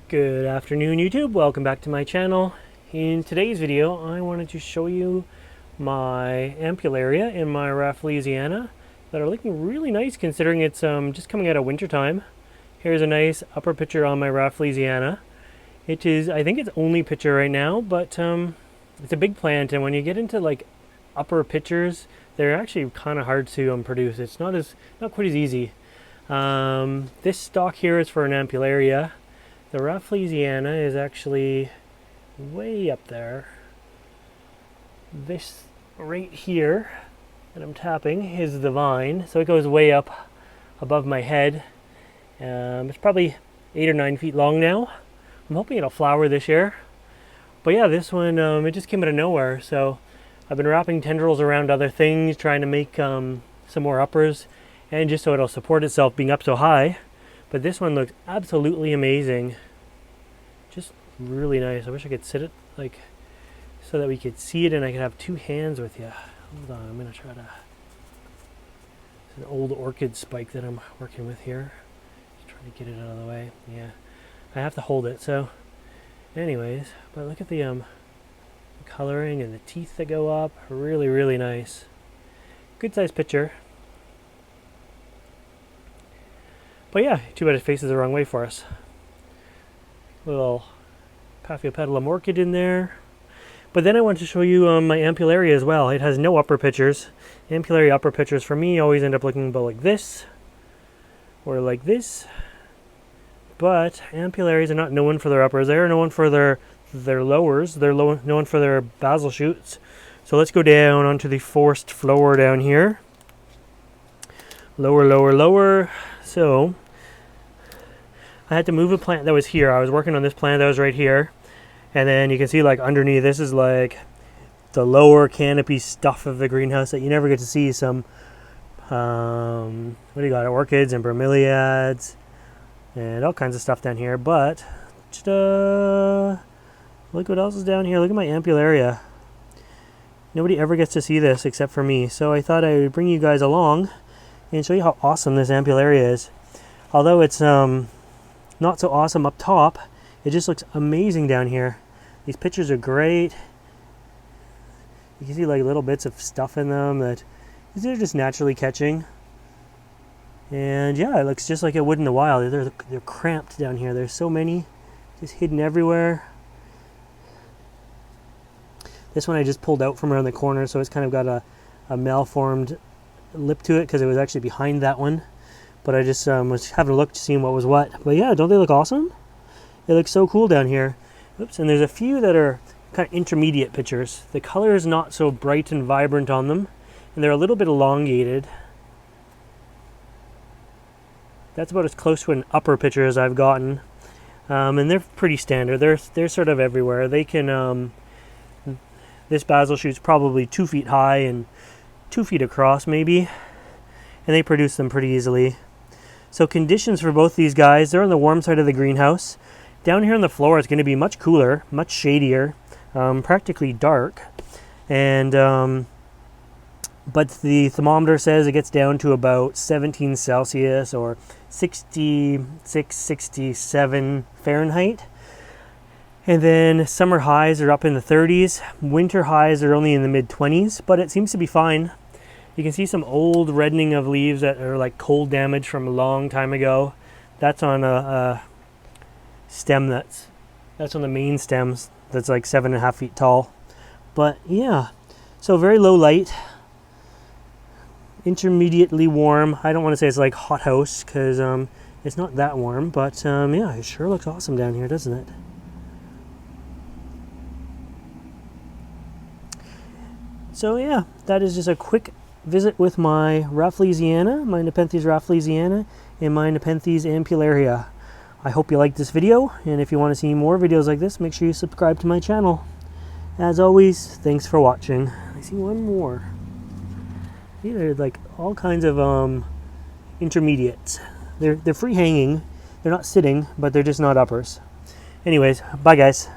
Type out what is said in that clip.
Good afternoon, YouTube. Welcome back to my channel. In today's video, I wanted to show you my ampullaria and my rafflesiana that are looking really nice considering it's just coming out of winter time. Here's a nice upper picture on my rafflesiana. It is, I think it's only picture right now, but it's a big plant, and when you get into like upper pictures, they're actually kind of hard to produce. It's not quite as easy. This stalk here is for an ampullaria. The rafflesiana is actually way up there. This right here that I'm tapping is the vine, so it goes way up above my head. It's probably 8 or 9 feet long now. I'm hoping it'll flower this year. But yeah, this one, it just came out of nowhere, so I've been wrapping tendrils around other things, trying to make some more uppers, and just so it'll support itself being up so high. But this one looks absolutely amazing. Just really nice. I wish I could sit it like so that we could see it and I could have two hands with you. Hold on, I'm going to try to... It's an old orchid spike that I'm working with here. Just trying to get it out of the way. Yeah, I have to hold it. So anyways, but look at the coloring and the teeth that go up. Really, really nice. Good size picture. But yeah, too bad it faces the wrong way for us. Little Paphiopedilum orchid in there. But then I want to show you my ampullaria as well. It has no upper pictures. Ampullaria upper pictures for me always end up looking about like this. Or like this. But ampullarias are not known for their uppers. They are known for their lowers. They're known for their basal shoots. So let's go down onto the forest floor down here. Lower, lower, lower. So I had to move a plant that was here. I was working on this plant that was right here. And then you can see like underneath, this is like the lower canopy stuff of the greenhouse that you never get to see. Some, what do you got? Orchids and bromeliads and all kinds of stuff down here. But look what else is down here. Look at my ampullaria. Nobody ever gets to see this except for me. So I thought I would bring you guys along and show you how awesome this ampullaria is. Although it's not so awesome up top, it just looks amazing down here. These pictures are great. You can see like little bits of stuff in them that they're just naturally catching. And yeah, it looks just like it would in the wild. They're cramped down here. There's so many just hidden everywhere. This one I just pulled out from around the corner, so it's kind of got a malformed lip to it because it was actually behind that one. But I just was having a look to see what was what. But yeah, don't they look awesome? It looks so cool down here. Oops, and there's a few that are kind of intermediate pictures. The color is not so bright and vibrant on them, and they're a little bit elongated. That's about as close to an upper picture as I've gotten. And they're pretty standard. They're sort of everywhere. They can... this basal shoot's probably 2 feet high and 2 feet across maybe, and they produce them pretty easily. So conditions for both these guys, they're on the warm side of the greenhouse. Down here on the floor it's going to be much cooler, much shadier, practically dark, and but the thermometer says it gets down to about 17 Celsius or 66, 67 Fahrenheit. And then summer highs are up in the 30s. Winter highs are only in the mid-20s, but it seems to be fine. You can see some old reddening of leaves that are like cold damage from a long time ago. That's on a stem that's on the main stems that's like 7.5 feet tall. But yeah, so very low light, intermediately warm. I don't want to say it's like hothouse because it's not that warm, but yeah, it sure looks awesome down here, doesn't it? So yeah, that is just a quick visit with my rafflesiana, my Nepenthes rafflesiana, and my Nepenthes ampullaria. I hope you liked this video, and if you want to see more videos like this, make sure you subscribe to my channel. As always, thanks for watching. I see one more. These are like all kinds of intermediates. They're free hanging. They're not sitting, but they're just not uppers. Anyways, bye guys.